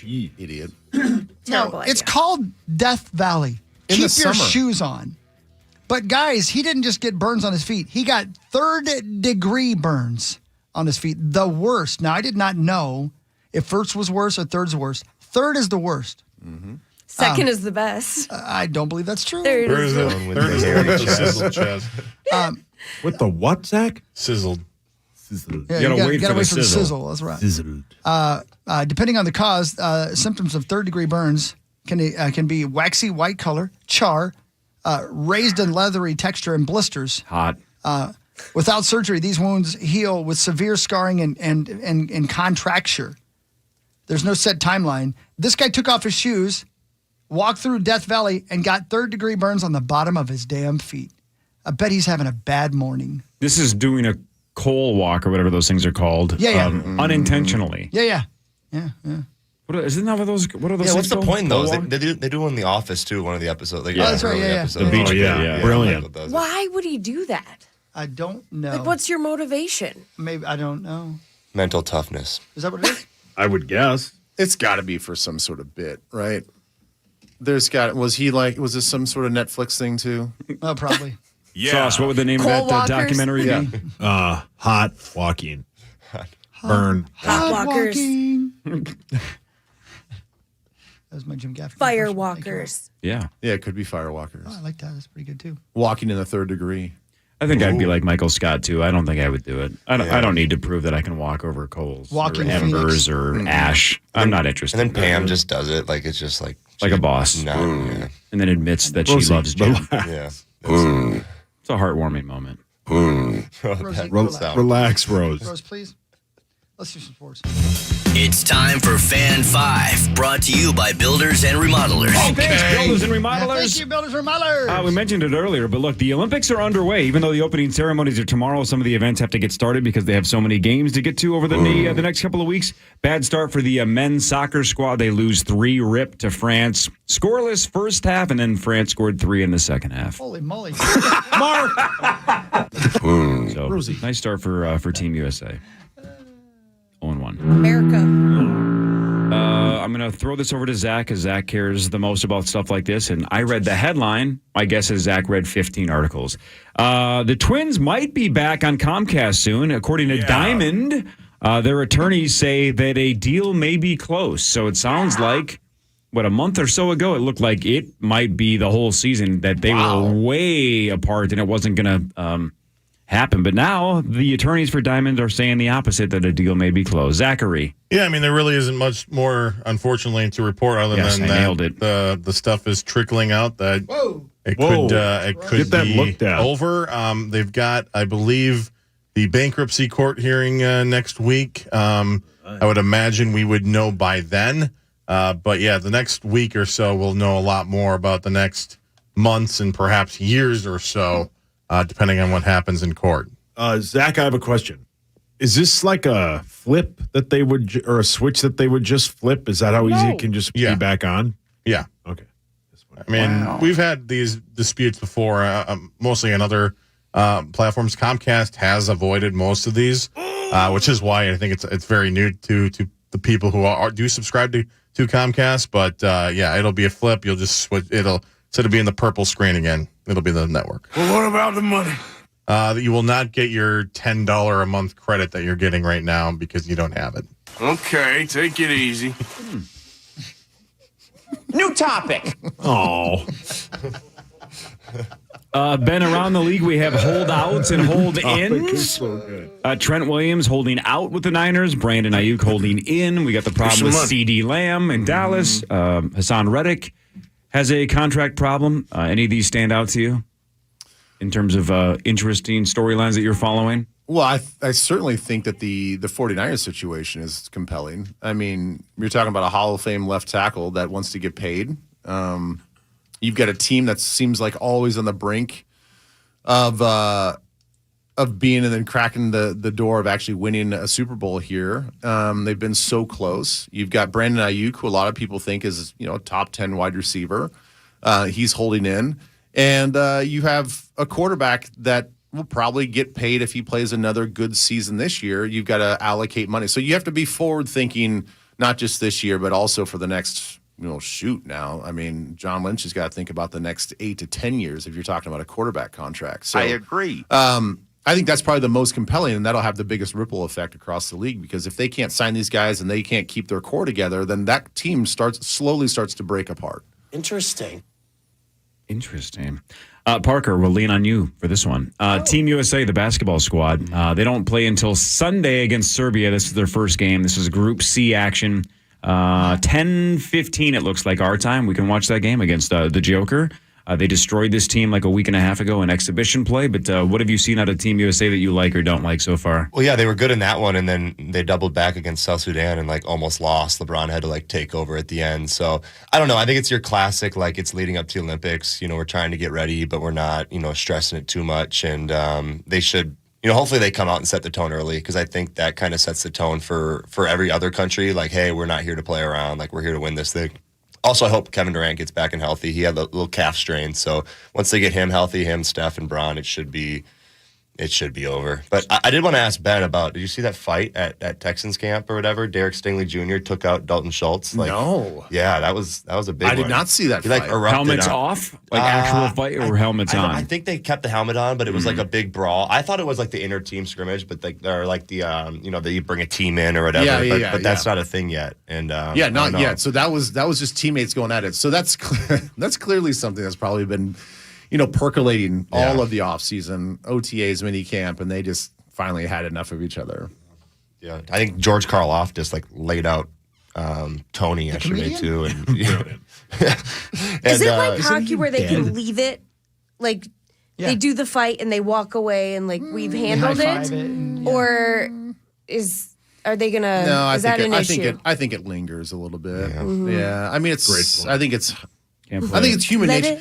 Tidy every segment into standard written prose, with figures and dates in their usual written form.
Gee, idiot. No, it's called Death Valley. In Keep the your summer. shoes on. But guys, he didn't just get burns on his feet. He got third-degree burns on his feet. The worst. Now, I did not know if first was worse or third's worse. Third is the worst. Mm-hmm. Second is the best. I don't believe that's true. Third is the Sizzled chest. With the what, Zach? Sizzled. Yeah, you gotta wait for the sizzle. That's right. Sizzled. Depending on the cause, symptoms of third-degree burns can be waxy white color, char, raised and leathery texture, and blisters. Hot. Without surgery, these wounds heal with severe scarring and contracture. There's no set timeline. This guy took off his shoes, walked through Death Valley, and got third-degree burns on the bottom of his damn feet. I bet he's having a bad morning. This is doing a coal walk or whatever those things are called. Yeah. Unintentionally. Yeah. Isn't that what those? What are those? Yeah, what's the called? point though? Coal walk? They do one in The Office too. One of the episodes. Like, that's right. early Yeah. episodes. The beach kid, yeah. Brilliant. Why would he do that? I don't know. Like, what's your motivation? Maybe I don't know. Mental toughness. Is that what it is? I would guess. It's got to be for some sort of bit, right? Was this some sort of Netflix thing too? Oh, probably. Sauce, what would the name Coal of that walkers? documentary be? Hot walking. Burn. Hot walkers. walking. That was my Jim Gaffigan. Fire impression. Thank you. walkers. Yeah. Yeah, it could be firewalkers. Oh, I like that. That's pretty good too. Walking in the third degree. I think I'd be like Michael Scott too. I don't think I would do it. I don't need to prove that I can walk over coals, Walking or embers, Phoenix. or ash. I'm not interested. And then Pam just does it. Like it's just like a boss, No. Yeah. and then admits that she Rosie, loves Jim. Yeah. It's a heartwarming moment. Rosie, Relax, Rose. Rose, please. Let's do some sports. It's time for Fan 5, brought to you by Builders and Remodelers. Thanks, builders and Yeah, remodelers. thank you, builders and remodelers. We mentioned it earlier, but look, the Olympics are underway. Even though the opening ceremonies are tomorrow, some of the events have to get started because they have so many games to get to over the next couple of weeks. Bad start for the men's soccer squad. They lose 3-0 to France. Scoreless first half, and then France scored 3 in the second half. Holy moly. Mark. So, Rosie. nice start for Team USA. 0-1. America. I'm going to throw this over to Zach because Zach cares the most about stuff like this. And I read the headline. My guess is Zach read 15 articles. The Twins might be back on Comcast soon. According to Diamond, their attorneys say that a deal may be close. So it sounds like, a month or so ago, it looked like it might be the whole season that they were way apart and it wasn't going to happen. But now the attorneys for Diamond are saying the opposite, that a deal may be closed. Zachary. Yeah, I mean, there really isn't much more, unfortunately, to report other Yes, than I that nailed it. the stuff is trickling out that it Whoa. could Get that be looked at. over. They've got, I believe, the bankruptcy court hearing next week. I would imagine we would know by then. But yeah, the next week or so, we'll know a lot more about the next months and perhaps years or so, depending on what happens in court. Zach, I have a question. Is this like a flip that they would, or a switch that they would just flip? Is that how easy it can just be back on? Yeah. Okay. I mean, we've had these disputes before, mostly on other platforms. Comcast has avoided most of these, which is why I think it's very new to the people who do subscribe to Comcast. But yeah, it'll be a flip. You'll just switch. Instead of being the purple screen again, it'll be the network. Well, what about the money? You will not get your $10 a month credit that you're getting right now because you don't have it. Okay, take it easy. New topic. Oh. Ben, around the league, we have holdouts and hold-ins. So good. Trent Williams holding out with the Niners. Brandon Ayuk holding in. We got the problem with C.D. Lamb in Dallas. Hassan Reddick has a contract problem. Any of these stand out to you in terms of interesting storylines that you're following? Well, I certainly think that the 49ers situation is compelling. I mean, you're talking about a Hall of Fame left tackle that wants to get paid. You've got a team that seems like always on the brink of being and then cracking the door of actually winning a Super Bowl here. They've been so close. You've got Brandon Ayuk, who a lot of people think is a top 10 wide receiver. He's holding in. And you have a quarterback that will probably get paid if he plays another good season this year. You've got to allocate money. So you have to be forward thinking not just this year, but also for the next, now. I mean, John Lynch has got to think about the next 8 to 10 years if you're talking about a quarterback contract. So I agree. I think that's probably the most compelling, and that'll have the biggest ripple effect across the league, because if they can't sign these guys and they can't keep their core together, then that team slowly starts to break apart. Interesting. Parker, we'll lean on you for this one. Team USA, the basketball squad, they don't play until Sunday against Serbia. This is their first game. This is Group C action. 10:15, it looks like our time. We can watch that game against the Joker. They destroyed this team like a week and a half ago in exhibition play. But what have you seen out of Team USA that you like or don't like so far? Well, yeah, they were good in that one, and then they doubled back against South Sudan and almost lost. LeBron had to take over at the end. So I don't know. I think it's your classic, it's leading up to the Olympics. We're trying to get ready, but we're not, stressing it too much. And they should, hopefully they come out and set the tone early, because I think that kind of sets the tone for every other country. Hey, we're not here to play around. We're here to win this thing. Also, I hope Kevin Durant gets back and healthy. He had a little calf strain, so once they get him healthy, Steph, and Bron, it should be over. But I did want to ask Ben about, did you see that fight at Texans camp or whatever? Derek Stingley Jr. took out Dalton Schultz. No. Yeah, that was a big one. I did not see that fight. Helmets off? Actual fight or helmets on? I think they kept the helmet on, but it was a big brawl. I thought it was the inner team scrimmage, but they you bring a team in or whatever. But that's not a thing yet. And not yet. So that was just teammates going at it. So that's that's clearly something that's probably been percolating all of the offseason, OTAs, minicamp, and they just finally had enough of each other. Yeah, I think George Karloff just laid out Tony yesterday too, and is it like hockey where they can leave it, they do the fight and they walk away and we've handled it, or are they gonna? No, is that an issue? I think it lingers a little bit. Yeah, Mm-hmm. I mean it's. I think it's human nature.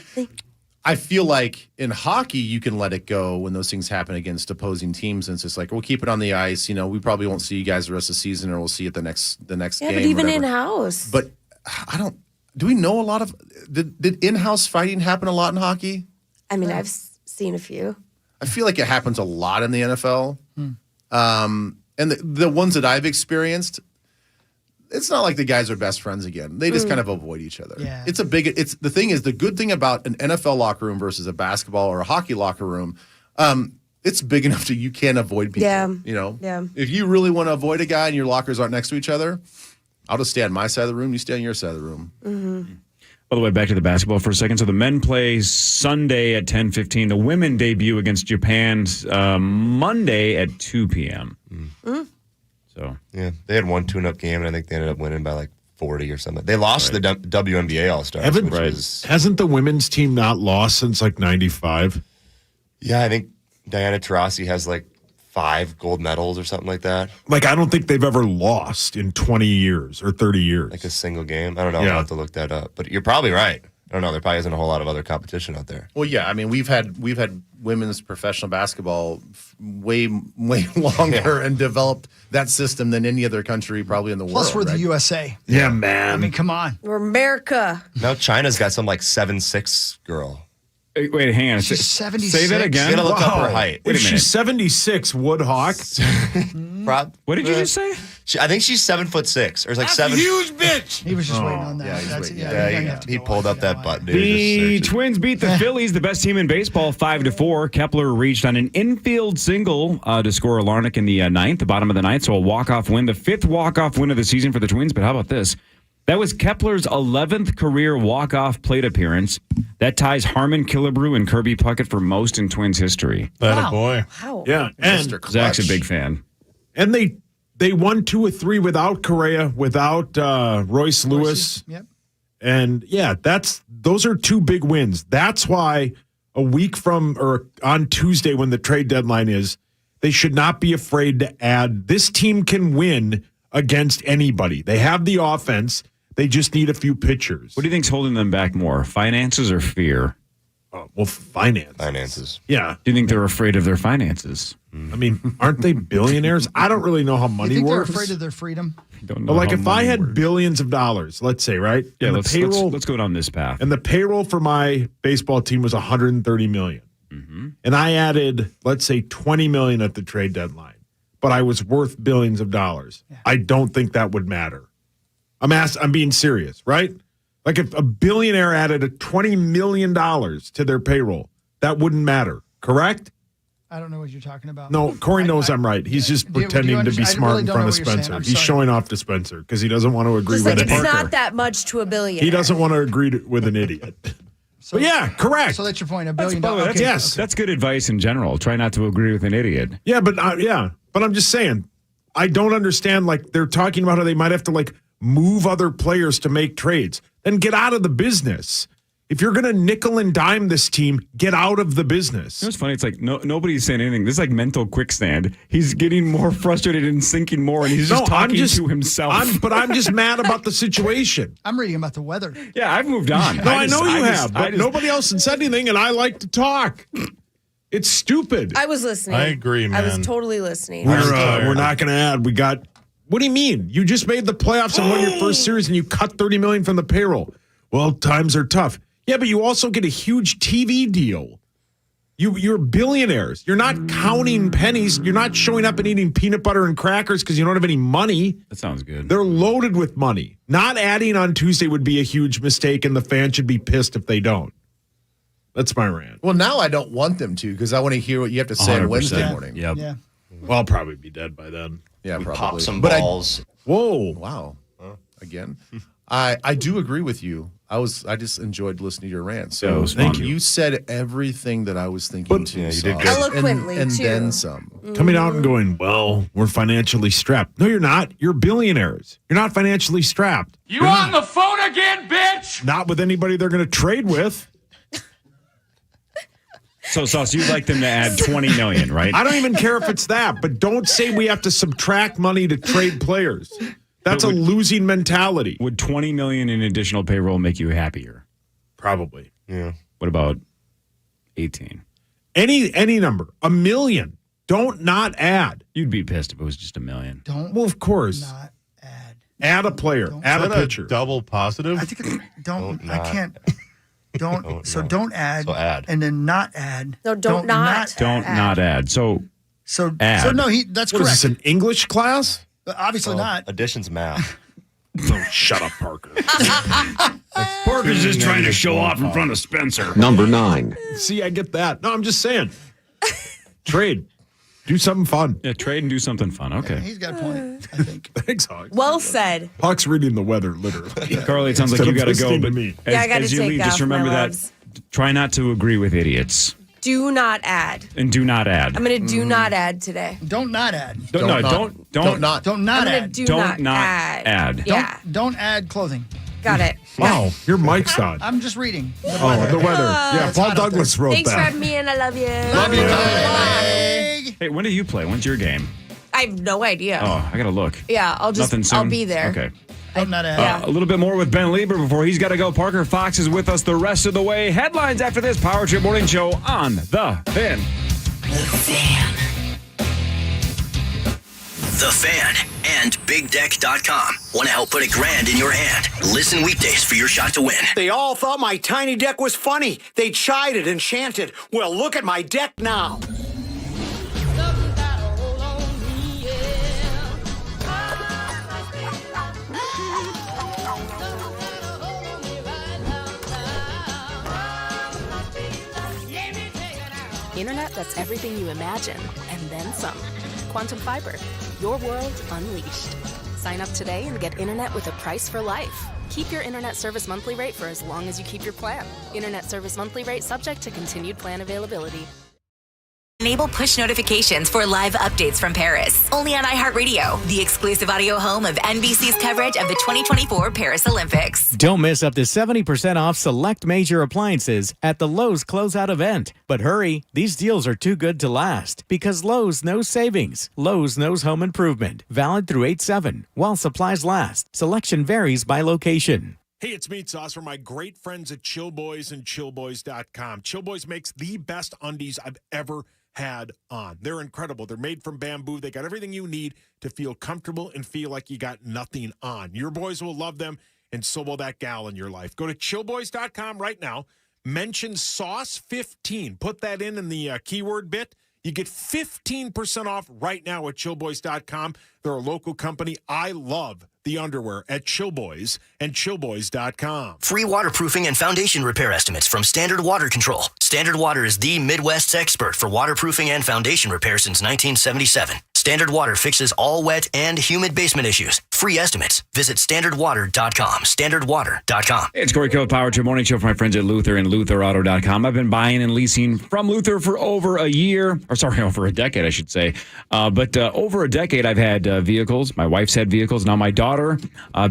I feel like in hockey, you can let it go when those things happen against opposing teams, and it's just we'll keep it on the ice. We probably won't see you guys the rest of the season, or we'll see it the next game. Yeah, but even in house. But I don't. Do we know a lot of? Did in-house fighting happen a lot in hockey? I mean, I've seen a few. I feel like it happens a lot in the NFL, and the ones that I've experienced. It's not like the guys are best friends again. They just kind of avoid each other. Yeah. The thing is, the good thing about an NFL locker room versus a basketball or a hockey locker room, it's big enough that you can't avoid people. Yeah. If you really want to avoid a guy and your lockers aren't next to each other, I'll just stay on my side of the room. You stay on your side of the room. Mm-hmm. By the way, back to the basketball for a second. So the men play Sunday at 10:15. The women debut against Japan Monday at 2 p.m. Mm-hmm. So yeah, they had one tune-up game, and I think they ended up winning by 40 or something. They lost to the WNBA All-Stars. Hasn't the women's team not lost since 95? Yeah, I think Diana Taurasi has 5 gold medals or something like that. I don't think they've ever lost in 20 years or 30 years. A single game. I don't know. I'll have to look that up. But you're probably right. I don't know. There probably isn't a whole lot of other competition out there. Well, yeah. I mean, we've had women's professional basketball way longer and developed that system than any other country probably in the world. Plus, we're the USA. Yeah, man. I mean, come on. We're America. Now China's got some 7'6" girl. Wait, hang on. She's 76. Say that again. You gotta look up her height. If she's 76, Woodhawk. What did you just say? I think she's 7'6" or That's 7. a huge bitch. He was just waiting on that. Yeah, he's That's waiting. it. Yeah, you don't have to he go pulled on. up that button. Dude. The Just search it. Twins beat the Phillies, the best team in baseball, 5-4. Kepler reached on an infield single to score a Larnach in the ninth, the bottom of the ninth, so a walk-off win, the 5th walk-off win of the season for the Twins. But how about this? That was Kepler's 11th career walk-off plate appearance. That ties Harmon Killebrew and Kirby Puckett for most in Twins history. That a boy. Wow. Yeah, and Zach's a big fan. And they won 2 or 3 without Correa, without Royce Lewis. Yep. And yeah, those are 2 big wins. That's why a week from or on Tuesday when the trade deadline is, they should not be afraid to add. This team can win against anybody. They have the offense. They just need a few pitchers. What do you think's holding them back more, finances or fear? Well, Finances. Yeah. Do you think they're afraid of their finances? I mean, aren't they billionaires? I don't really know how You money think works. they're afraid of their freedom? Don't know. But how if I money had works. billions of dollars, let's say, right? Yeah, and let's go down this path. And the payroll for my baseball team was $130 million. Mm-hmm. And I added, let's say, $20 million at the trade deadline. But I was worth billions of dollars. Yeah. I don't think that would matter. I'm being serious, right? Like if a billionaire added $20 million to their payroll, that wouldn't matter, correct? I don't know what you're talking about. No, Corey knows I'm right. He's just pretending to be smart in front of Spencer. He's showing off to Spencer because he doesn't want to agree Just with like an it's idiot. not that much to a billionaire. He doesn't want to agree with an idiot. So, but yeah, correct. So that's your point. $1 billion. That's good advice in general. Try not to agree with an idiot. Yeah, but I'm just saying, I don't understand. Like they're talking about how they might have to like move other players to make trades. Then get out of the business. If you're going to nickel and dime this team, get out of the business. You know what's funny? It's like nobody's saying anything. This is like mental quicksand. He's getting more frustrated and sinking more, and he's just talking to himself. I'm just mad about the situation. I'm reading about the weather. Yeah, I've moved on. No, I know you have, but nobody else has said anything, and I like to talk. It's stupid. I was listening. I agree, man. I was totally listening. We're not going to add. We got. What do you mean? You just made the playoffs and won your first series, and you cut $30 million from the payroll. Well, times are tough. Yeah, but you also get a huge TV deal. You're billionaires. You're not counting pennies. You're not showing up and eating peanut butter and crackers because you don't have any money. That sounds good. They're loaded with money. Not adding on Tuesday would be a huge mistake, and the fans should be pissed if they don't. That's my rant. Well, now I don't want them to because I want to hear what you have to say on 100%. Wednesday morning. Yep. Yeah. Well, I'll probably be dead by then. Yeah, probably. Pop some But balls. Whoa. Wow. Again. I do agree with you. I just enjoyed listening to your rant. So thank you. You said everything that I was thinking too. Yeah, you Sauce. did good. Eloquently, and too. then some. Coming out and going, well, we're financially strapped. No, you're not. You're billionaires. You're not financially strapped. You on the phone again, bitch? Not with anybody they're going to trade with. So, Sauce, you'd like them to add $20 million, right? I don't even care if it's that, but don't say we have to subtract money to trade players. That's a losing mentality. Would $20 million in additional payroll make you happier? Probably. Yeah. What about 18? Any number. $1 million. Don't not add. You'd be pissed if it was just $1 million. Don't Well, of course. not add. Add a player. Add Is a that pitcher. double positive? I think don't. I not. can't. Don't. So don't add. So add. And then not add. No, don't not. Don't not add. So So Add. so no. That's What is correct. this, an English class? But obviously not. Additions math. Oh, shut up, Parker. Parker's just trying to show off in front of Spencer. Number 9. See, I get that. No, I'm just saying. Trade. Do something fun. Yeah, trade and do something fun. Okay. He's got a point. I think. Thanks, Hawks. Well said. Hawks reading the weather, literally. Carly, it sounds like Instead you of got to go. listening to But me. as, Yeah, I gotta as you take leave, just off, remember my that. loves. Try not to agree with idiots. Do not add. And do not add. I'm going to do not add today. Don't not add. Don't not. don't Don't not. Don't not I'm going to add. do Don't not add. add. Yeah. Don't add clothing. Got it. Wow, your mic's on. I'm just reading. The weather. Yeah, It's Paul hot out Douglas wrote Thanks for that. having me, and I love you. Love you, Kylie. Hey, when do you play? When's your game? I have no idea. Oh, I got to look. Yeah, Nothing soon? I'll be there. Okay. Don't not add. Yeah. A little bit more with Ben Lieber before he's got to go. Parker Fox is with us the rest of the way. Headlines after this Power Trip Morning Show on The Fan. The Fan and BigDeck.com want to help put $1,000 in your hand. Listen weekdays for your shot to win. They all thought my tiny deck was funny. They chided and chanted, well, look at my deck now. Internet that's everything you imagine, and then some. Quantum Fiber, your world unleashed. Sign up today and get internet with a price for life. Keep your internet service monthly rate for as long as you keep your plan. Internet service monthly rate subject to continued plan availability. Enable push notifications for live updates from Paris. Only on iHeartRadio, the exclusive audio home of NBC's coverage of the 2024 Paris Olympics. Don't miss up to 70% off select major appliances at the Lowe's closeout event. But hurry, these deals are too good to last because Lowe's knows savings. Lowe's knows home improvement. Valid through 8/7 while supplies last. Selection varies by location. Hey, it's Meat Sauce from my great friends at Chill Boys and ChillBoys.com. Chill Boys makes the best undies I've ever had on. They're incredible. They're made from bamboo. They got everything you need to feel comfortable and feel like you got nothing on. Your boys will love them, and so will that gal in your life. Go to chillboys.com right now. Mention sauce15. Put that in the keyword bit. You get 15% off right now at chillboys.com. They're a local company. I love the underwear at Chillboys and chillboys.com. Free waterproofing and foundation repair estimates from Standard Water Control. Standard Water is the Midwest's expert for waterproofing and foundation repair since 1977. Standard Water fixes all wet and humid basement issues. Free estimates. Visit standardwater.com. Standardwater.com. Hey, it's Corey Kill, Power Trip Morning Show for my friends at Luther and LutherAuto.com. I've been buying and leasing from Luther for over a decade, I should say. But over a decade, I've had vehicles. My wife's had vehicles. Now my daughter,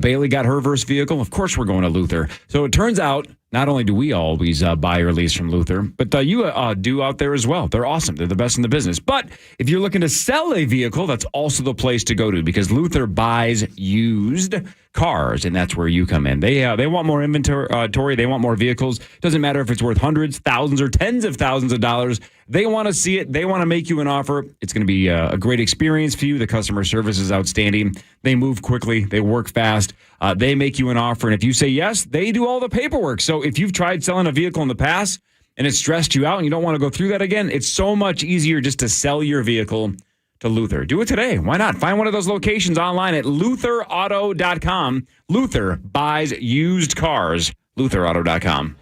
Bailey, got her first vehicle. Of course, we're going to Luther. So it turns out, not only do we always buy or lease from Luther, but you do out there as well. They're awesome. They're the best in the business. But if you're looking to sell a vehicle, that's also the place to go to because Luther buys used cars, and that's where you come in. They want more inventory. They want more vehicles. Doesn't matter if it's worth hundreds, thousands, or tens of thousands of dollars. They want to see it. They want to make you an offer. It's going to be a great experience for you. The customer service is outstanding. They move quickly. They work fast. They make you an offer. And if you say yes, they do all the paperwork. So if you've tried selling a vehicle in the past and it stressed you out and you don't want to go through that again, it's so much easier just to sell your vehicle to Luther. Do it today. Why not? Find one of those locations online at LutherAuto.com. Luther buys used cars. LutherAuto.com.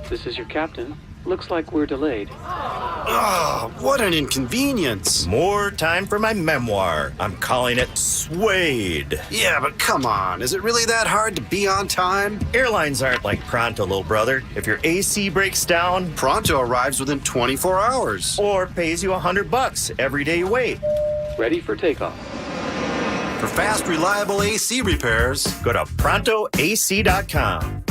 This is your captain. Looks like we're delayed. Oh, what an inconvenience. More time for my memoir. I'm calling it Suede. Yeah, but come on. Is it really that hard to be on time? Airlines aren't like Pronto, little brother. If your AC breaks down, Pronto arrives within 24 hours. Or pays you $100 every day you wait. Ready for takeoff. For fast, reliable AC repairs, go to ProntoAC.com.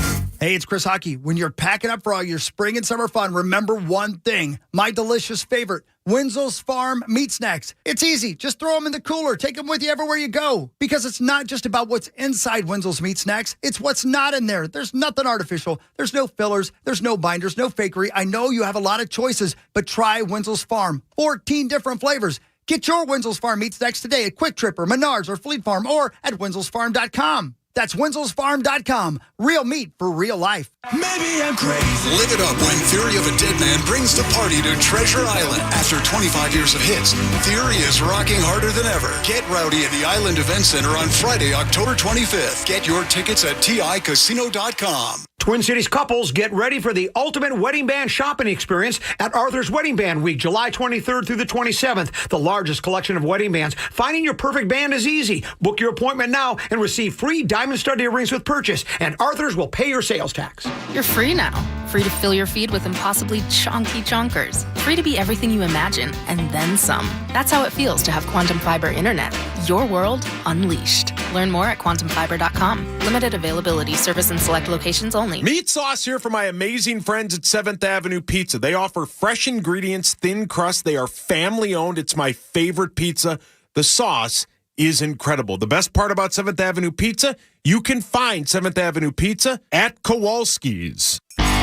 Hey, it's Chris Hockey. When you're packing up for all your spring and summer fun, remember one thing. My delicious favorite, Winzel's Farm Meat Snacks. It's easy. Just throw them in the cooler. Take them with you everywhere you go. Because it's not just about what's inside Winzel's Meat Snacks. It's what's not in there. There's nothing artificial. There's no fillers. There's no binders, no fakery. I know you have a lot of choices, but try Winzel's Farm. 14 different flavors. Get your Winzel's Farm Meat Snacks today at Quick Trip or Menards or Fleet Farm or at winzelsfarm.com. That's winzelsfarm.com. Real meat for real life. Maybe I'm crazy. Live it up when Theory of a Dead Man brings the party to Treasure Island. After 25 years of hits, Theory is rocking harder than ever. Get rowdy at the Island Event Center on Friday, October 25th. Get your tickets at TICasino.com. Twin Cities couples, get ready for the ultimate wedding band shopping experience at Arthur's Wedding Band Week, July 23rd through the 27th. The largest collection of wedding bands. Finding your perfect band is easy. Book your appointment now and receive free diamond-studded earrings with purchase, and Arthur's will pay your sales tax. You're free now. Free to fill your feed with impossibly chonky chonkers. Free to be everything you imagine, and then some. That's how it feels to have Quantum Fiber Internet. Your world unleashed. Learn more at quantumfiber.com. Limited availability. Service in select locations only. Meat Sauce here for my amazing friends at 7th Avenue Pizza. They offer fresh ingredients, thin crust. They are family owned. It's my favorite pizza. The sauce is incredible. The best part about 7th Avenue Pizza, you can find 7th Avenue Pizza at Kowalski's.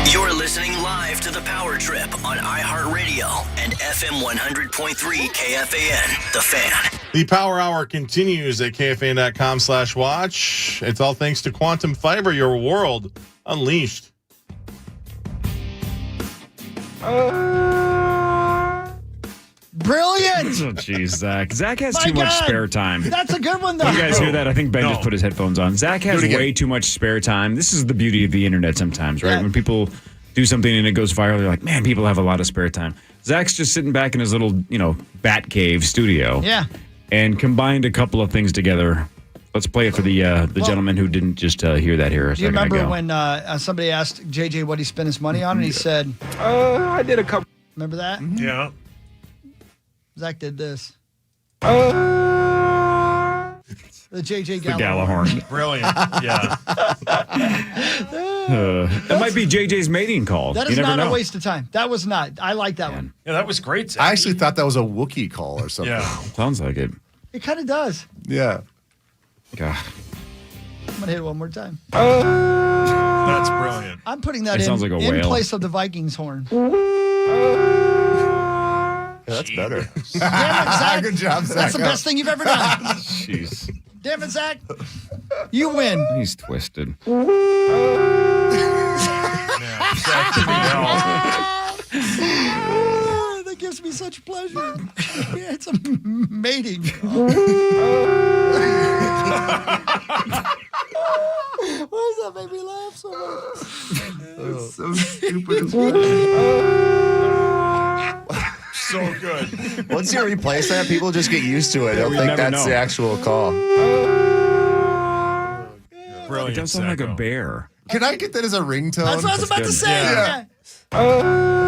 You're listening live to The Power Trip on iHeartRadio and FM 100.3 KFAN, The Fan. The Power Hour continues at KFAN.com/watch. It's all thanks to Quantum Fiber, your world unleashed. Brilliant! Oh, jeez, Zach. Zach has My too much God. spare time. That's a good one, though. You guys hear that? I think Ben just put his headphones on. Zach has way too much spare time. This is the beauty of the internet sometimes, right? Yeah. When people do something and it goes viral, they're like, man, people have a lot of spare time. Zach's just sitting back in his little, bat cave studio. Yeah. And combined a couple of things together. Let's play it for the gentleman who didn't just hear that here a Do you second remember ago. when somebody asked JJ what he spent his money on, and he said, I did a couple. Remember that? Yeah. Zach did this. The JJ The Gallagher. Gallahorn. Brilliant. Yeah. That might be JJ's mating call. That You is never not know. a waste of time. That was not. I like that one. Yeah, that was great, Zach. I actually thought that was a Wookiee call or something. Yeah. Sounds like it. It kind of does. Yeah. God. I'm going to hit it one more time. That's brilliant. I'm putting that It sounds like a in whale. place of the Vikings horn. Yeah, that's better. Damn it, Zach. Good job, Zach. That's the best thing you've ever done. Jeez. Damn it, Zach. You win. He's twisted. That gives me such pleasure. It's a mating. Why does that make me laugh so much? It's so stupid. So good. Once you replace that, people just get used to it. They'll think that's the actual call. Brilliant. It does sound like a bear. Can I get that as a ringtone? That's what I was about to say. Yeah.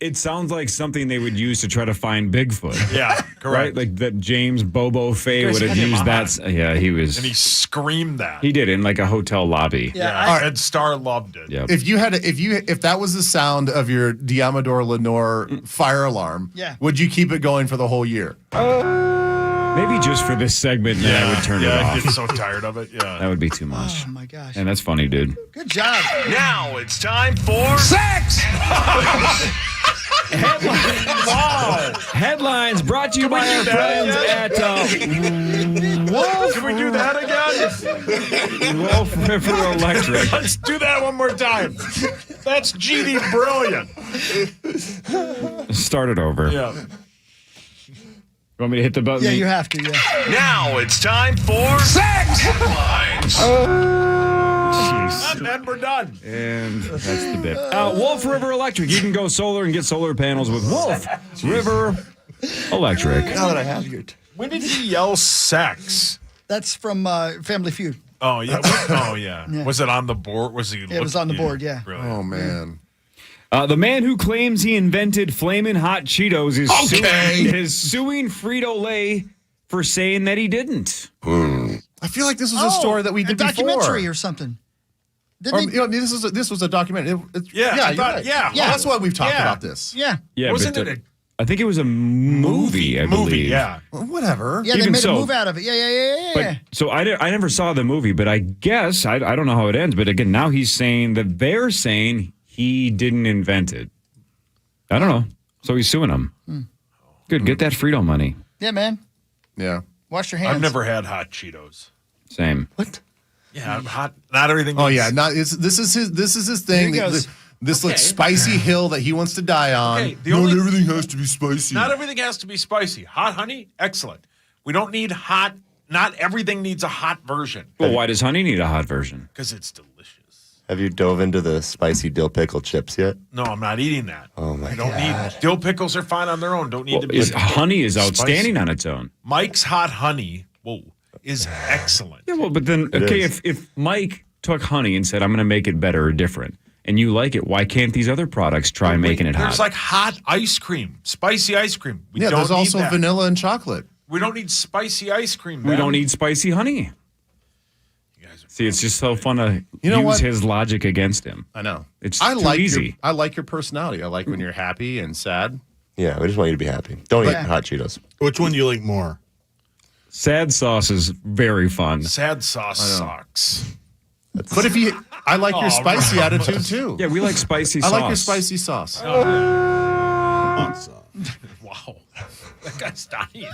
It sounds like something they would use to try to find Bigfoot. Yeah, correct. Right? Like that James Bobo Fay You guys would have had him used on. that. Yeah, he was. And he screamed that. He did in like a hotel lobby. Yeah, Ed Starr loved it. Yep. If that was the sound of your Diamador Lenore fire alarm, would you keep it going for the whole year? Maybe just for this segment, then I would turn it off. I'd get so tired of it. Yeah. That would be too much. Oh my gosh. And that's funny, dude. Good job. Now it's time for sex. Wow. Headlines brought to you by our friends at Wolf. Can we do that again? Wolf River Electric. Let's do that one more time. That's GD brilliant. Start it over. Yeah. You want me to hit the button? Yeah, you have to. Yeah. Now it's time for sex headlines. Jeez. And we're done. And that's the bit. Wolf River Electric. You can go solar and get solar panels with Wolf River Electric. Now that I have you. When did he yell sex? That's from Family Feud. Oh, yeah. Oh, yeah. Yeah. Was it on the board? Was he? It was on the board, yeah. Brilliant. Oh, man. The man who claims he invented Flamin' Hot Cheetos is suing Frito-Lay for saying that he didn't. I feel like this was a story that we did a documentary before. or something. This was a documentary. Yeah, yeah, I you're thought- right. yeah. Well, that's why we've talked Yeah. about this. Yeah. Yeah, Wasn't but it I think it was a movie, I believe. Yeah. Well, whatever. Yeah, they Even made so- a move out of it. Yeah. But, so I never saw the movie, but I guess, I don't know how it ends, but again, now he's saying that they're saying he didn't invent it. I don't know. So he's suing them. Good, get that Frito money. Yeah, man. Yeah. Wash your hands. I've never had hot Cheetos. Same. What? Yeah, hot. Not everything. Oh is- yeah, this is his thing. Here he goes. This like spicy hill that he wants to die on. Okay, Not everything has to be spicy. Not everything has to be spicy. Hot honey, excellent. We don't need hot. Not everything needs a hot version Well, why does honey need a hot version? because it's delicious. Have you dove into the spicy dill pickle chips yet? No, I'm not eating that. Oh my I don't God. need dill pickles are fine on their own. Don't need to be. Honey is outstanding spicy. on its own. Mike's hot honey, is excellent. Yeah, well, but then, okay, is. if Mike took honey and said, I'm going to make it better or different, and you like it, why can't these other products try making it hot? There's like hot ice cream, spicy ice cream. We Yeah, don't there's need also that. vanilla and chocolate. We don't need spicy ice cream. We man. don't need spicy honey. You guys are See, it's just so fun to know use what? his logic against him. I know. It's I too like easy. I like your personality. I like when you're happy and sad. Yeah, we just want you to be happy. Don't eat hot Cheetos. Which one do you like more? Sad sauce is very fun. Sad sauce sucks. But I like your spicy attitude too. Yeah, we like spicy I sauce. like your spicy sauce. Wow. That guy's dying.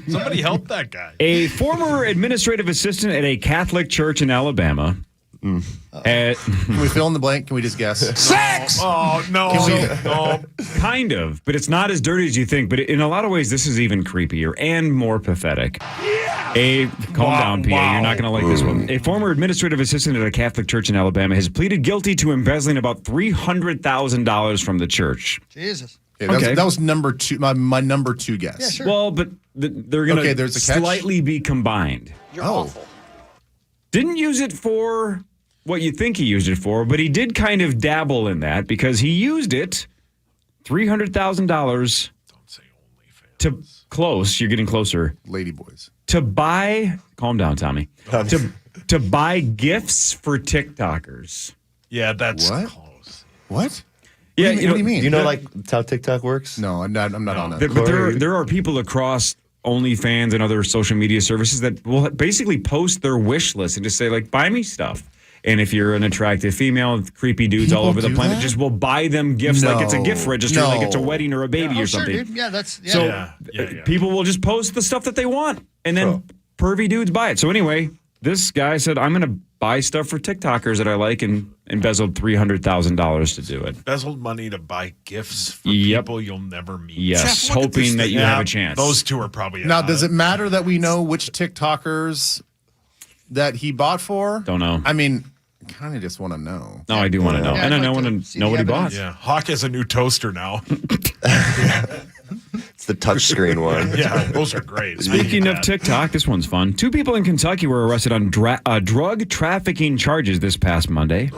Somebody help that guy. A former administrative assistant at a Catholic church in Alabama. Can we fill in the blank? Can we just guess? Sex! Oh, no. No. Kind of, but it's not as dirty as you think. But in a lot of ways, this is even creepier and more pathetic. Calm down, PA. You're not going to like this one. A former administrative assistant at a Catholic church in Alabama has pleaded guilty to embezzling about $300,000 from the church. Jesus. Okay, that was number two. My number two guess. Yeah, sure. Well, but they're going to there's a catch? slightly be combined. You're awful. Didn't use it for what you think he used it for, but he did kind of dabble in that because he used it, $300,000 Don't say OnlyFans. to close. You're getting closer. Ladyboys. To buy, calm down, Tommy. To buy gifts for TikTokers. Yeah, that's What? close. What? Yeah, What do you mean? Do you know like how TikTok works? No, I'm not on that. But there are people across OnlyFans and other social media services that will basically post their wish list and just say, like, buy me stuff. And if you're an attractive female, creepy dudes all People over the do planet that? just will buy them gifts like it's a gift register, like it's a No. wedding or a baby or something. Sure, dude. Yeah, that's So Yeah. people will just post the stuff that they want, and then pervy dudes buy it. So anyway, this guy said, I'm going to buy stuff for TikTokers that I like and embezzled $300,000 to do it. Embezzled money to buy gifts for people you'll never meet. Yes, hoping that you have a chance. Those two are probably now. Does it matter that we know which TikTokers that he bought for? Don't know. I mean, kind of just want to know. No, I do want to know, and I want to know what he bought. Yeah, Hawk has a new toaster now. It's the touchscreen one. Yeah, those are great. Speaking of TikTok, this one's fun. 2 people in Kentucky were arrested on drug trafficking charges this past Monday.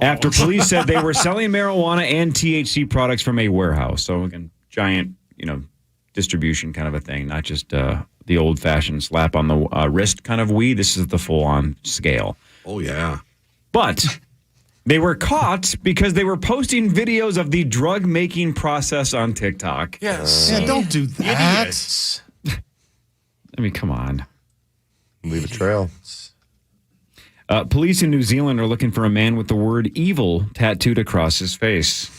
After police said they were selling marijuana and THC products from a warehouse. So again, giant, distribution kind of a thing, not just the old-fashioned slap on the wrist kind of weed. This is the full-on scale. Oh yeah. But they were caught because they were posting videos of the drug-making process on TikTok. Yes. Yeah, don't do that. Idiots. I mean, come on. Leave a trail. Police in New Zealand are looking for a man with the word evil tattooed across his face.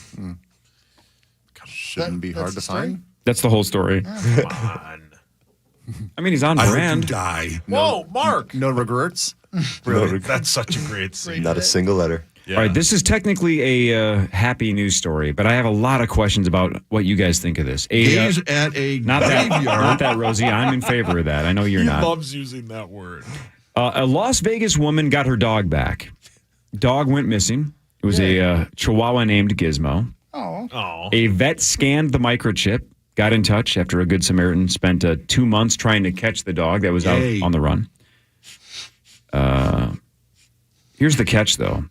Shouldn't be hard to find. That's the whole story. Come on. I mean, he's on I brand. hope you die. Whoa, Mark. No regrets? Really? That's such a great scene. Not a single letter. Yeah. All right, this is technically a happy news story, but I have a lot of questions about what you guys think of this. Gaze at a graveyard. Not that, Rosie. I'm in favor of that. I know you're not. He loves using that word. A Las Vegas woman got her dog back. Dog went missing. It was a Chihuahua named Gizmo. Oh. A vet scanned the microchip, got in touch after a Good Samaritan spent 2 months trying to catch the dog that was out on the run. Here's the catch, though.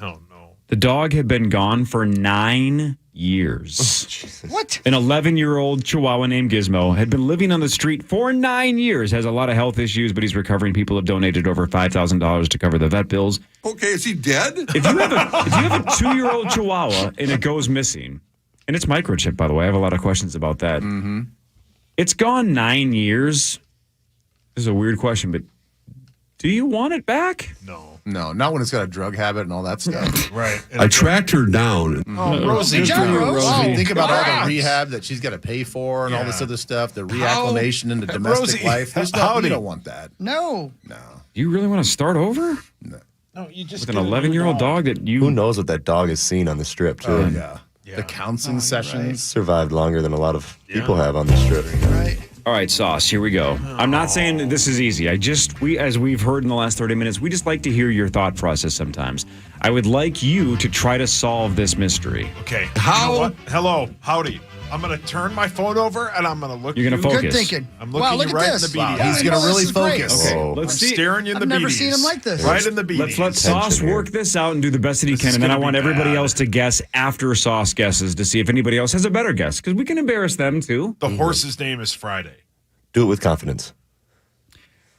Oh, no. The dog had been gone for 9 years. What? An 11-year-old Chihuahua named Gizmo had been living on the street for 9 years, has a lot of health issues, but he's recovering. People have donated over $5,000 to cover the vet bills. Okay, is he dead? If you have a 2-year-old Chihuahua and it goes missing, and it's microchip, by the way, I have a lot of questions about that. Mm-hmm. It's gone 9 years. This is a weird question, but do you want it back? No, not when it's got a drug habit and all that stuff. Right. I tracked her down. Oh, Rosie, Good job, Rosie. think about all the rehab that she's got to pay for and all this other stuff, the reacclimation into domestic life. There's no, you don't want that. No. No. Do you really want to start over? No, you just with an 11-year-old dog that you... Who knows what that dog has seen on the strip, too. Oh, yeah. The counseling sessions. Survived longer than a lot of people have on the strip. Right. All right, Sauce, here we go. I'm not saying that this is easy. As we've heard in the last 30 minutes, we just like to hear your thought process sometimes. I would like you to try to solve this mystery. Okay. How? You know what? Hello. Howdy. I'm going to turn my phone over and I'm going to look. You're going to focus. Good thinking. I'm looking look you at right this. in the beady. Wow. He's going to really focus. Okay, Whoa. let's I'm see. staring you in the I've never beadies. seen him like this. Right in the beadies. Let's let Sauce work this out and do the best that he can, and then I want everybody else to guess after Sauce guesses to see if anybody else has a better guess, because we can embarrass them too. The horse's name is Friday. Do it with confidence.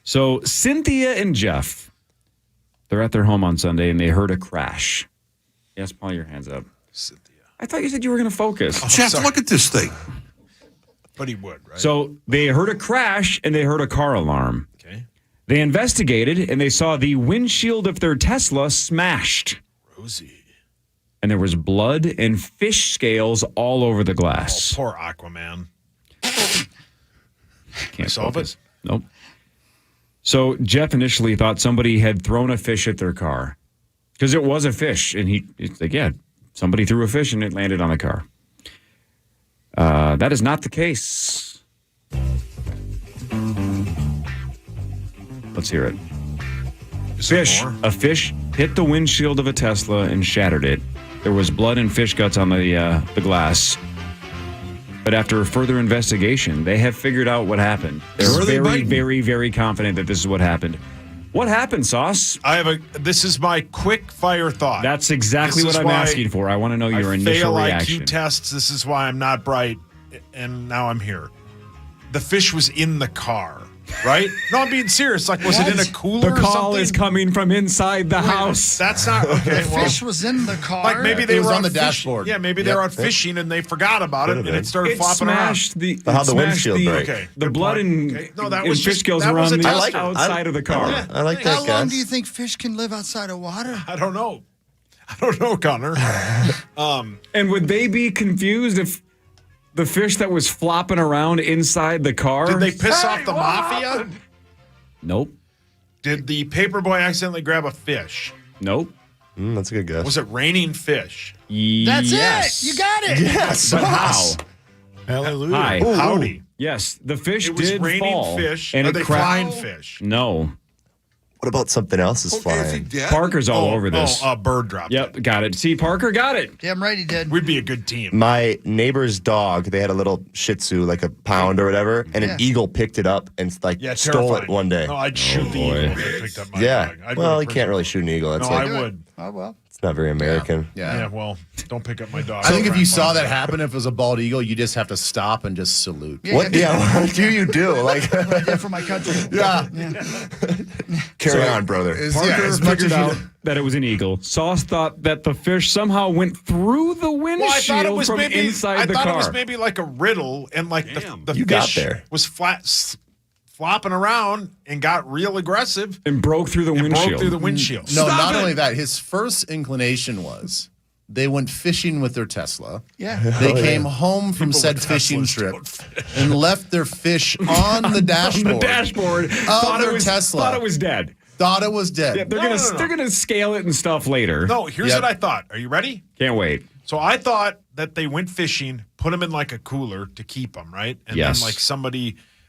So Cynthia and Jeff, they're at their home on Sunday and they heard a crash. Yes, Paul, your hands up. Cynthia. I thought you said you were going to focus. Jeff, look at this thing. But he would, right? So they heard a crash and they heard a car alarm. Okay. They investigated and they saw the windshield of their Tesla smashed. Rosie. And there was blood and fish scales all over the glass. Oh, poor Aquaman. Can't solve it? Nope. So Jeff initially thought somebody had thrown a fish at their car because it was a fish, and it's like, yeah, somebody threw a fish and it landed on the car. That is not the case. Let's hear it. A fish hit the windshield of a Tesla and shattered it. There was blood and fish guts on the glass. But after further investigation, they have figured out what happened. They're very, very, very confident that this is what happened. What happened, Sauce? This is my quick fire thought. That's exactly what I'm asking for. I want to know your initial reaction. IQ tests. This is why I'm not bright, and now I'm here. The fish was in the car, right? No, I'm being serious. Like, was it in a cooler? The call is coming from inside the house. That's not okay. The fish was in the car. Like maybe they were on the fishing. dashboard. Yeah, maybe they were out fishing and they forgot about it, and it started flopping around. How'd the windshield break? Okay, the blood and fish scales were on the outside of the car. I like that, guys. How long do you think fish can live outside of water? I don't know. Connor. And would they be confused if the fish that was flopping around inside the car? Did they piss off the mafia? Nope. Did the paperboy accidentally grab a fish? Nope. That's a good guess. Was it raining fish? That's Yes. it. You got it. Yes. But how? Hallelujah. Hi. Howdy. Yes, the fish It was did raining fall. fish. And Are it they flying fish? No. What about something else is Is he flying? dead? Parker's all over this. Oh, a bird dropped it. Yep, got it. See, Parker got it. Damn right he did. We'd be a good team. My neighbor's dog, they had a little Shih Tzu, like a pound or whatever, and Yeah. an eagle picked it up and stole terrifying. it one day. No, I'd shoot the boy. eagle if I picked up my Yeah. dog. I'd Well, go you can't really shoot an eagle. That's No, like, I would. Oh, well. it's not very American. Yeah, well, don't pick up my dog. I think if you saw that happen, if it was a bald eagle, you just have to stop and just salute. What do you do? Like, What I did for my country. Yeah. carry on, brother. Parker as much figured as you- out that it was an eagle. Sauce thought that the fish somehow went through the windshield Well, I thought it was from maybe inside the car. it was maybe like a riddle, and like the You got fish there. was flopping around and got real aggressive and broke through the and windshield. broke through the windshield. No, Stop not it. only that, his first inclination was they went fishing with their Tesla. Yeah. They came home from People said with fishing Teslas trip don't fish. and left their fish on the dashboard. On the dashboard. Of their Tesla. Thought it was dead. Thought it was dead. Yeah, No. they're gonna scale it and stuff later. No, here's Yep. what I thought. Are you ready? Can't wait. So I thought that they went fishing, put them in like a cooler to keep them, right? And Yes. then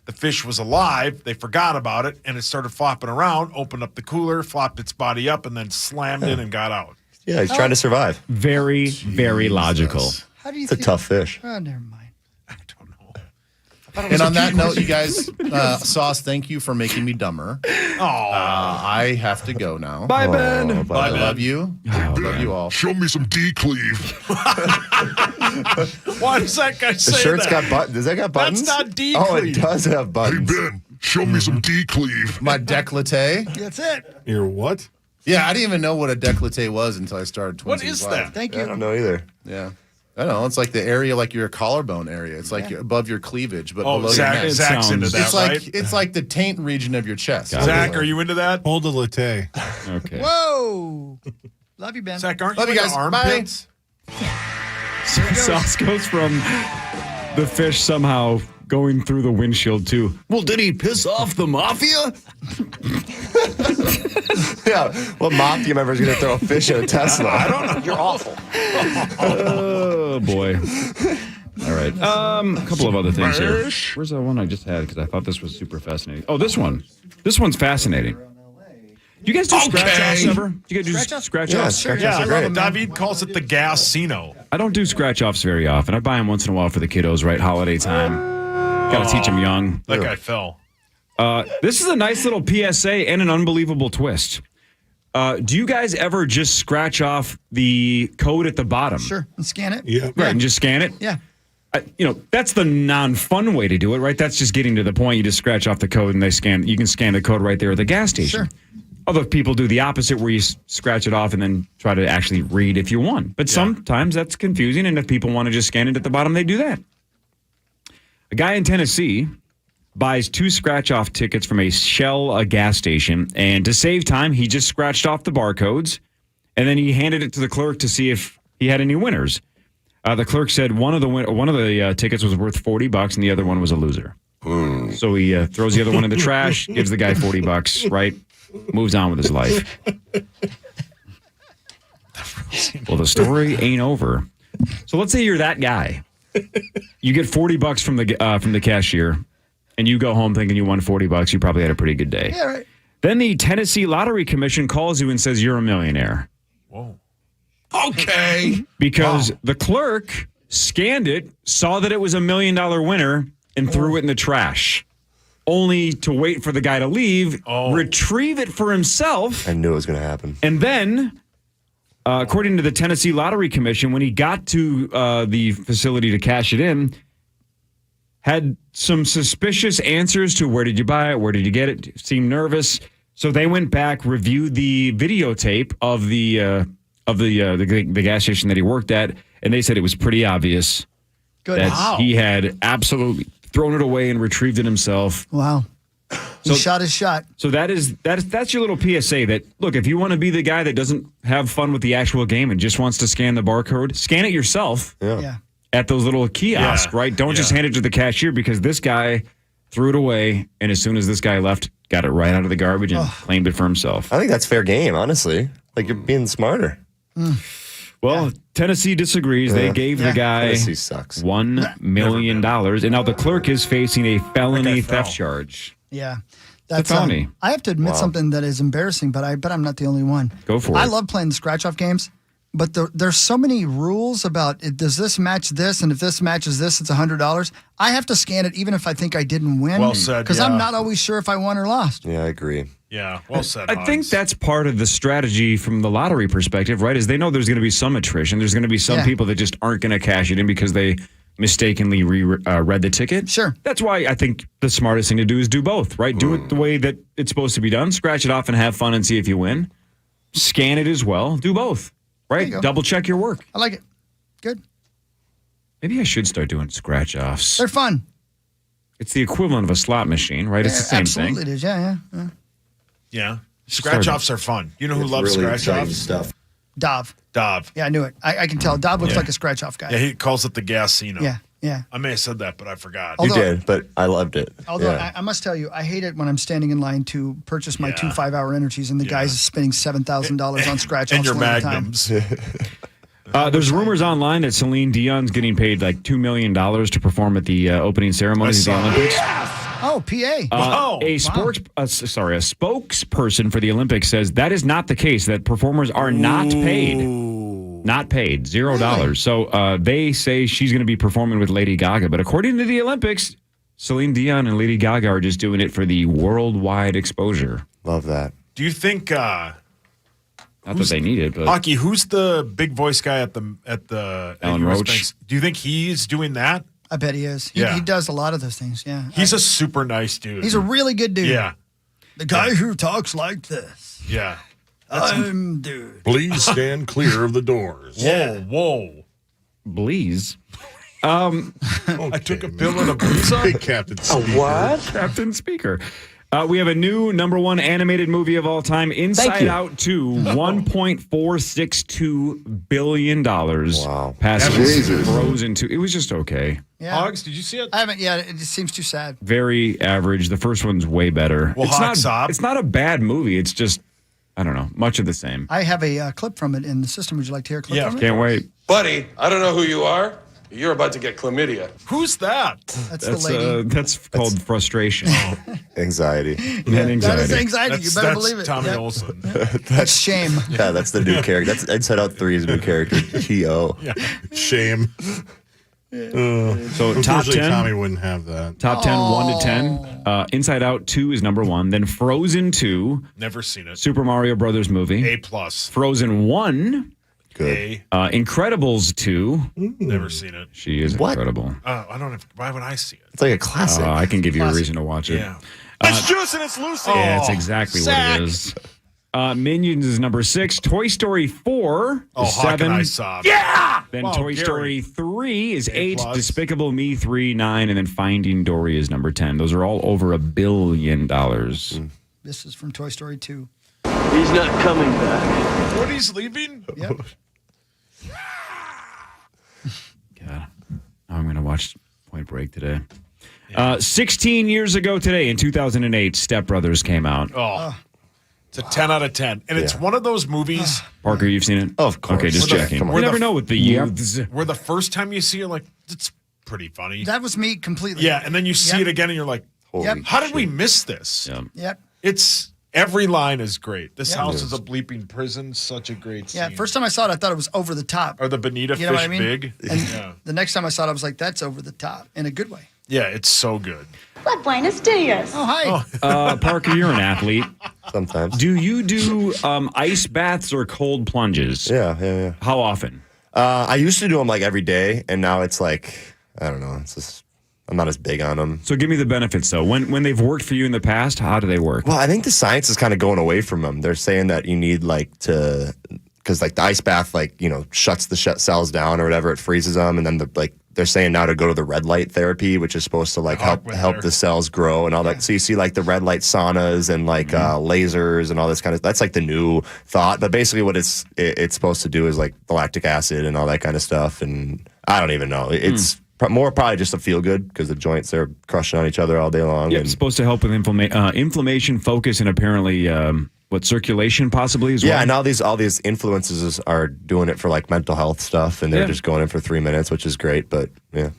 the fish was alive, they forgot about it, and it started flopping around, opened up the cooler, flopped its body up, and then slammed in and got out. Yeah, he's trying to survive. Very, very logical. How do you It's a tough fish. Oh, never mind. I don't know. And on that note, you guys, Sauce, thank you for making me dumber. I have to go now. Bye, Ben. Oh, I love you. I love you all. Show me some D-cleave. Why does that guy The say shirt's that? got buttons. Does that got buttons? That's not D Oh, it cleave. does have Hey, buttons. Ben, show me some D-cleave. My décolleté. That's it. Your what? Yeah, I didn't even know what a décolleté was until I started. What Twinsies is Live. that? Thank I you. don't know either. Yeah. I don't know. It's like the area, like your collarbone area. It's like above your cleavage, but Oh, below your Zach, neck. Zach's into that, It's like right? it's like the taint region of your chest. Zach, are you into that? Hold a latte. Okay. Whoa. Love you, Ben. Zach, aren't Love you you into guys. armpits? Sauce goes from the fish somehow going through the windshield too. Well, did he piss off the mafia? Yeah. What mafia member is going to throw a fish at a Tesla? I don't know. You're awful. Oh boy. All right. A couple of other things here. Where's the one I just had? Because I thought this was super fascinating. Oh, this one. This one's fascinating. Do you guys do scratch-offs ever? Do you guys do Scratch-offs? scratch-offs? Sure. Yeah, I love it, man. David calls it the Gasino. I don't do scratch-offs very often. I buy them once in a while for the kiddos, right? Holiday time. Got to teach them young. That guy fell. This is a nice little PSA and an unbelievable twist. Do you guys ever just scratch off the code at the bottom? Sure. And scan it. Yeah. Right, and just scan it? Yeah. That's the non-fun way to do it, right? That's just getting to the point. You just scratch off the code and they scan. You can scan the code right there at the gas station. Sure. Other people do the opposite, where you scratch it off and then try to actually read if you want. But sometimes that's confusing, and if people want to just scan it at the bottom, they do that. A guy in Tennessee buys 2 scratch-off tickets from a Shell gas station, and to save time, he just scratched off the barcodes, and then he handed it to the clerk to see if he had any winners. The clerk said one of the tickets was worth $40, and the other one was a loser. So he throws the other one in the trash, gives the guy $40, right? Moves on with his life. Well, the story ain't over. So let's say you're that guy. You get $40 from the cashier, and you go home thinking you won $40. You probably had a pretty good day. Yeah, right. Then the Tennessee Lottery Commission calls you and says you're a millionaire. Whoa. Okay. Because the clerk scanned it, saw that it was $1 million winner, and threw it in the trash. Only to wait for the guy to leave, retrieve it for himself. I knew it was going to happen. And then, according to the Tennessee Lottery Commission, when he got to the facility to cash it in, had some suspicious answers to where did you buy it, where did you get it, seemed nervous. So they went back, reviewed the videotape of the gas station that he worked at, and they said it was pretty obvious that he had absolutely thrown it away and retrieved it himself. Wow. He shot his shot. So that's your little PSA that, look, if you want to be the guy that doesn't have fun with the actual game and just wants to scan the barcode, scan it yourself Yeah. at those little kiosks, right? Don't just hand it to the cashier, because this guy threw it away, and as soon as this guy left, got it right out of the garbage and claimed it for himself. I think that's fair game, honestly. Like, you're being smarter. Well, Tennessee disagrees. They gave the guy Tennessee sucks. $1 million, and now the clerk is facing a felony theft charge. Yeah. That's felony. I have to admit something that is embarrassing, but I bet I'm not the only one. Go for it. I love playing the scratch-off games, but there's so many rules about does this match this, and if this matches this, it's $100. I have to scan it even if I think I didn't win. Well said, because I'm not always sure if I won or lost. Yeah, I agree. Yeah, well said. I think that's part of the strategy from the lottery perspective, right? Is they know there's going to be some attrition. There's going to be some people that just aren't going to cash it in because they mistakenly read the ticket. Sure. That's why I think the smartest thing to do is do both, right? Do it the way that it's supposed to be done. Scratch it off and have fun and see if you win. Scan it as well. Do both, right? Double check your work. I like it. Good. Maybe I should start doing scratch offs. They're fun. It's the equivalent of a slot machine, right? It's the same Absolutely thing. it is. Yeah. Yeah. Scratch offs are fun. You know who loves scratch offs? Stuff. Dov. Yeah, I knew it. I can tell. Dov looks like a scratch off guy. Yeah, he calls it the Gasino. Yeah. I may have said that, but I forgot. You did, but I loved it. Although I must tell you, I hate it when I'm standing in line to purchase my 2 5-hour energies and the guy's spending $7,000 on scratch offs. And your magnums. There's rumors online that Celine Dion's getting paid like $2 million to perform at the opening ceremonies of the Olympics. Oh, PA. A spokesperson for the Olympics says that is not the case, that performers are not paid. Not paid. $0. Really? So they say she's going to be performing with Lady Gaga. But according to the Olympics, Celine Dion and Lady Gaga are just doing it for the worldwide exposure. Love that. Do you think not that they need it, but Hockey, who's the big voice guy at the Alan Roach? Banks? Do you think he's doing that? I bet he is. He does a lot of those things, yeah. He's a super nice dude. He's a really good dude. Yeah. The guy who talks like this. Yeah. Dude. Please stand clear of the doors. Whoa. Bleeze. I took a pill and a breeze up. Big Captain Speaker. What? Captain Speaker. We have a new #1 animated movie of all time, Inside Out 2, $1.462 billion. Wow. Passing Frozen 2. It was just okay. Yeah. Hogs, did you see it? I haven't yet. It just seems too sad. Very average. The first one's way better. Well, it's not a bad movie. It's just, I don't know, much of the same. I have a clip from it in the system. Would you like to hear a clip from it? Can't wait. Buddy, I don't know who you are. You're about to get chlamydia. Who's that? That's the lady. That's called frustration. Anxiety. That is anxiety. You better believe it. Tommy Yep. Olsen. That's shame. Yeah, that's the new character. That's Inside Out 3's new character. T.O. Yeah. Shame. So top 10. Tommy wouldn't have that. Top 10, 1 to 10. Inside Out 2 is #1. Then Frozen 2. Never seen it. Super Mario Brothers movie. A+. Frozen 1. Good. Incredibles 2. Never seen it. She is incredible. I don't have. Why would I see it? It's like a classic. I can give you a reason to watch it. Yeah. It's juice and it's Lucy. Yeah, it's exactly what it is. Minions is #6. Toy Story 4 is 7. I saw. Yeah! Then Wow, Toy Gary. Story 3 is 8. A+. Despicable Me 3, 9. And then Finding Dory is #10. Those are all over $1 billion. This is from Toy Story 2. He's not coming back. Woody's leaving? Yep. God. Now I'm going to watch Point Break today. 16 years ago today, in 2008, Step Brothers came out. It's a 10 out of 10. And it's one of those movies. Parker, you've seen it? Of course. Okay, just checking. Come on. You never know with the youths. Where the first time you see it, like, it's pretty funny. That was me completely. Yeah, and then you see it again and you're like, Yep. how did we miss this? Yep. It's every line is great. This Yep. house is a bleeping prison. Such a great scene. Yeah, first time I saw it, I thought it was over the top. Or the Bonita You know fish what I mean? big. And Yeah. the next time I saw it, I was like, that's over the top in a good way. Yeah, it's so good. Well, buenos dias. Oh, hi. Parker, you're an athlete. Sometimes. Do you do ice baths or cold plunges? Yeah. How often? I used to do them like every day, and now it's like, I don't know. It's just, I'm not as big on them. So give me the benefits, though. When they've worked for you in the past, how do they work? Well, I think the science is kind of going away from them. They're saying that you need because like the ice bath, shuts the cells down or whatever, it freezes them, and then they're saying now to go to the red light therapy, which is supposed to help the cells grow and all that. So you see like the red light saunas and lasers and all this kind of. That's like the new thought. But basically, what it's supposed to do is like the lactic acid and all that kind of stuff. And I don't even know. It's Probably just a feel good because the joints are crushing on each other all day long. Yeah, it's supposed to help with inflammation, focus, and apparently circulation possibly as well. Yeah, and all these influences are doing it for like mental health stuff, and they're just going in for 3 minutes, which is great. But yeah,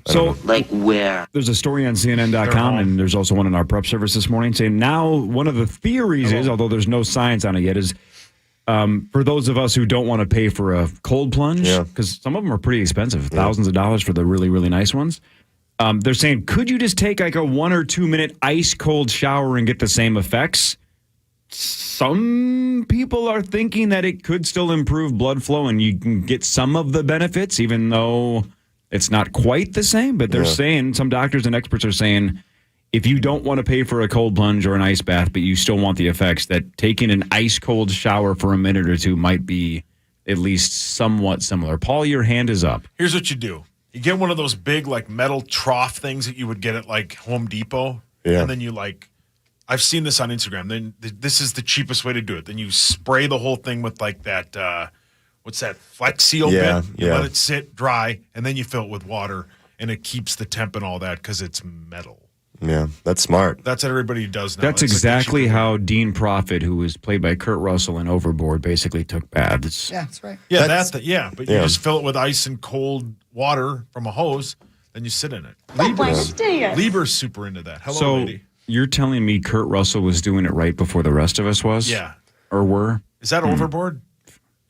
like where? There's a story on CNN.com, and there's also one in our prep service this morning saying now one of the theories is, although there's no science on it yet, is for those of us who don't want to pay for a cold plunge, because some of them are pretty expensive, thousands of dollars for the really, really nice ones. They're saying, could you just take like a 1 or 2 minute ice cold shower and get the same effects? Some people are thinking that it could still improve blood flow and you can get some of the benefits, even though it's not quite the same. But they're saying, some doctors and experts are saying, if you don't want to pay for a cold plunge or an ice bath, but you still want the effects, that taking an ice cold shower for a minute or two might be at least somewhat similar. Paul, your hand is up. Here's what you do. You get one of those big like metal trough things that you would get at like Home Depot. Yeah. And then you I've seen this on Instagram. Then this is the cheapest way to do it. Then you spray the whole thing with like that, what's that, Flex Seal bit? You let it sit dry, and then you fill it with water, and it keeps the temp and all that because it's metal. Yeah, that's smart. That's what everybody does now. That's exactly how Dean Prophet, who was played by Kurt Russell in Overboard, basically took baths. Yeah, that's right. Yeah, but you just fill it with ice and cold water from a hose, then you sit in it. Lieber's super into that. Hello, lady. You're telling me Kurt Russell was doing it right before the rest of us was? Yeah. Or were? Is that Overboard?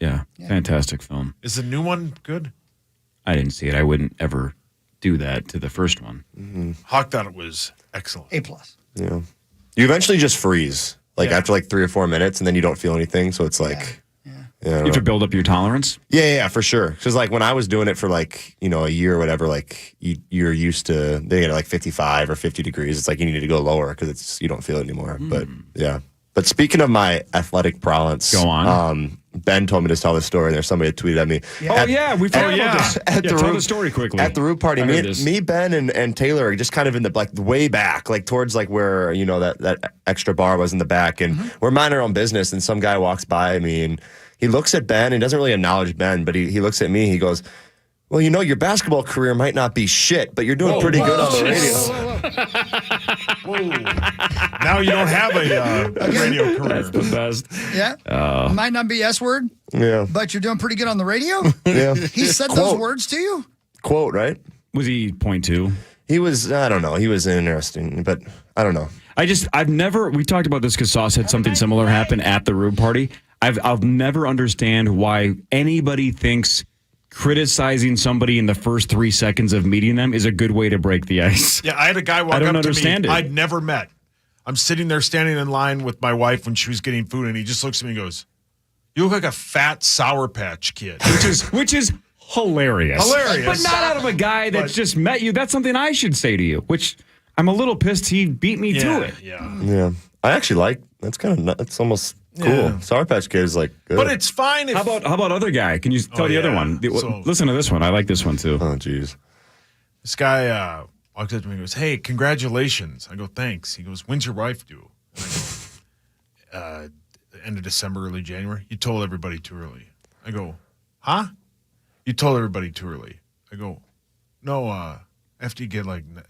Yeah. Fantastic film. Is the new one good? I didn't see it. I wouldn't ever do that to the first one. Mm-hmm. Hawk thought it was excellent. A+. Yeah. You eventually just freeze, after like 3 or 4 minutes, and then you don't feel anything. So it's like... You have to build up your tolerance? Yeah, for sure. Because like when I was doing it for like, a year or whatever, like you're used to, they get like 55 or 50 degrees. It's like you need to go lower because you don't feel it anymore. But yeah. But speaking of my athletic prowess. Go on. Ben told me to tell this story, and there's somebody that tweeted at me. We've talked about this. Tell the story quickly. At the Root Party, me, Ben, and Taylor are just kind of in the way back, like towards like where that extra bar was in the back, and we're minding our own business, and some guy walks by me, and he looks at Ben, and doesn't really acknowledge Ben, but he looks at me, he goes, well, your basketball career might not be shit, but you're doing pretty good on the radio. Now you don't have a radio career. That's the best. Yeah. Might not be S word. Yeah. But you're doing pretty good on the radio? Yeah. He said those words to you? Quote, right? Was he .2? He was, I don't know. He was interesting, but I don't know. We talked about this because Sauce had something similar happen at the Root Party. I'll never understand why anybody thinks criticizing somebody in the first 3 seconds of meeting them is a good way to break the ice. Yeah, I had a guy walk up to me I'd never met. I'm sitting there standing in line with my wife when she was getting food, and he just looks at me and goes, you look like a fat Sour Patch Kid. Which is hilarious. But not out of a guy that's just met you. That's something I should say to you, which I'm a little pissed he beat me to it. Yeah. I actually that's kind of, it's almost cool. Yeah. Sour Patch Kid is like good. But it's fine if... How about other guy? Can you tell the other one? Listen to this one. I like this one too. Oh, jeez. This guy walks up to me and goes, hey, congratulations. I go, thanks. He goes, when's your wife due? And I go, end of December, early January. You told everybody too early. I go, huh? You told everybody too early. I go, no, after you get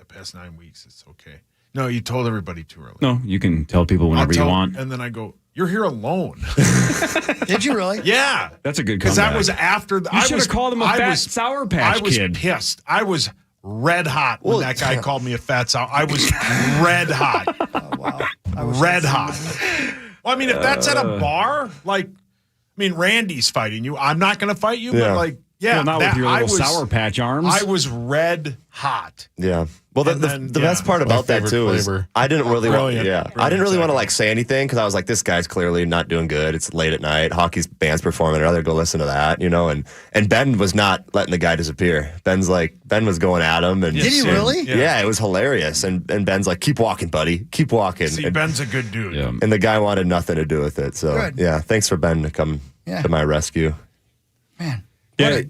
past 9 weeks, it's okay. No, you told everybody too early. No, you can tell people whenever you want. And then I go, you're here alone. Did you really? Yeah. That's a good comeback. Because that was after... You should have called him a fat Sour Patch Kid. I was pissed. I was red hot when that guy called me a fat Sour. I was red hot. Oh, wow. Red hot. Well, I mean, if that's at a bar, Randy's fighting you. I'm not going to fight you, but not with your little Sour Patch arms. I was red hot. Yeah. Well, the best part about that too is I didn't really want to say anything because I was like, this guy's clearly not doing good. It's late at night. Hockey's band's performing. I'd rather go listen to that, And Ben was not letting the guy disappear. Ben was going at him. And did he really? Yeah, it was hilarious. And Ben's like, keep walking, buddy. Keep walking. See, Ben's a good dude. Yeah. And the guy wanted nothing to do with it. So good. Thanks for Ben to come to my rescue. Man. Yeah,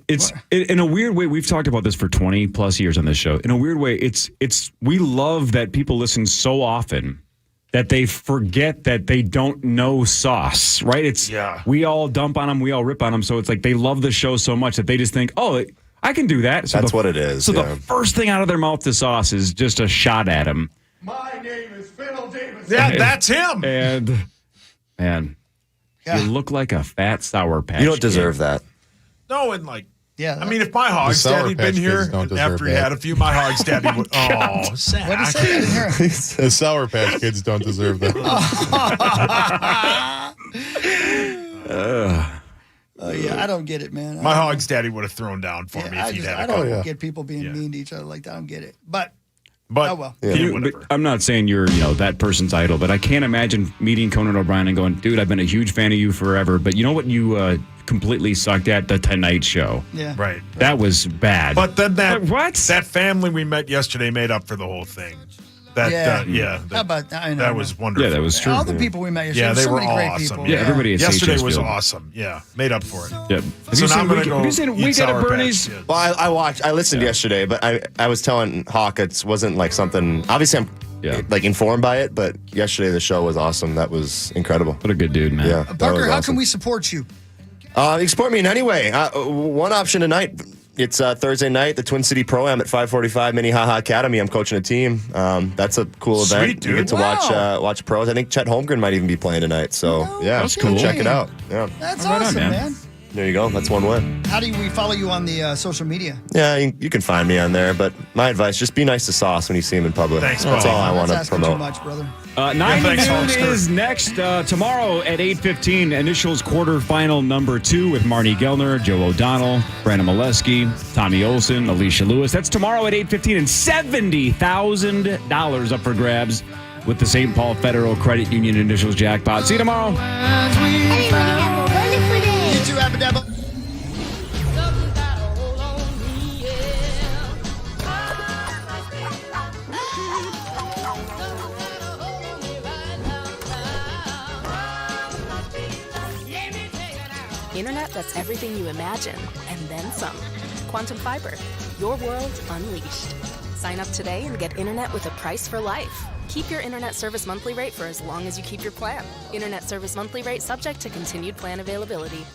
in a weird way, we've talked about this for 20 plus years on this show. In a weird way, we love that people listen so often that they forget that they don't know Sauce, right? We all dump on them, we all rip on them, so it's like they love the show so much that they just think, oh, I can do that. So That's what it is. So the first thing out of their mouth, the sauce, is just a shot at him. My name is Phil Davis. Yeah, that's him. And, man, you look like a fat Sour Patch. You don't deserve that. No, and like, yeah. I mean, if my Hogs Daddy had been here after he had a few, my Hogs Daddy would. Oh, Zach. What did he say? I didn't hear him. The Sour Patch Kids don't deserve that. Yeah, I don't get it, man. My Hogs Daddy would have thrown down for me if he'd had a couple. I don't get people being mean to each other like that. I don't get it. But oh well. But I'm not saying you're, that person's idol, but I can't imagine meeting Conan O'Brien and going, dude, I've been a huge fan of you forever, but you know what you completely sucked at? The Tonight Show. Yeah. Right. That was bad. But then that family we met yesterday made up for the whole thing. How about that? That was wonderful. Yeah, that was true. All the people we met yesterday. Yeah, they so were many all great awesome. people. Yeah, everybody at yesterday CHS was Field. awesome. Yeah, made up for it. Yeah. So now I'm going to go. Have you seen eat Weekend Sour at Patch Bernie's? Kids. Well, I listened yesterday, but I was telling Hawk it wasn't like something. Obviously, I'm like informed by it, but yesterday the show was awesome. That was incredible. What a good dude, man. Yeah, Parker, how can we support you? You can support me in any way. One option tonight. It's Thursday night, the Twin City Pro-Am at 5:45 Minnehaha Academy. I'm coaching a team. That's a cool event. Sweet, dude. You get to watch pros. I think Chet Holmgren might even be playing tonight. So that's cool. Check it out. Yeah, That's Right on, awesome, man. man. there you go. That's one win. How do we follow you on the social media? Yeah, you can find me on there. But my advice: just be nice to Sauce when you see him in public. Thanks, That's all I want to That's asking too promote. much, brother. 9 thanks, to noon Hulkster. is next tomorrow at 8:15. Initials quarterfinal number 2 with Marnie Gellner, Joe O'Donnell, Brandon Molesky, Tommy Olson, Alicia Lewis. That's tomorrow at 8:15, and $70,000 up for grabs with the St. Paul Federal Credit Union Initials jackpot. See you tomorrow. You too, Abba-Dabba. Internet that's everything you imagine, and then some. Quantum Fiber, your world unleashed. Sign up today and get internet with a price for life. Keep your internet service monthly rate for as long as you keep your plan. Internet service monthly rate subject to continued plan availability.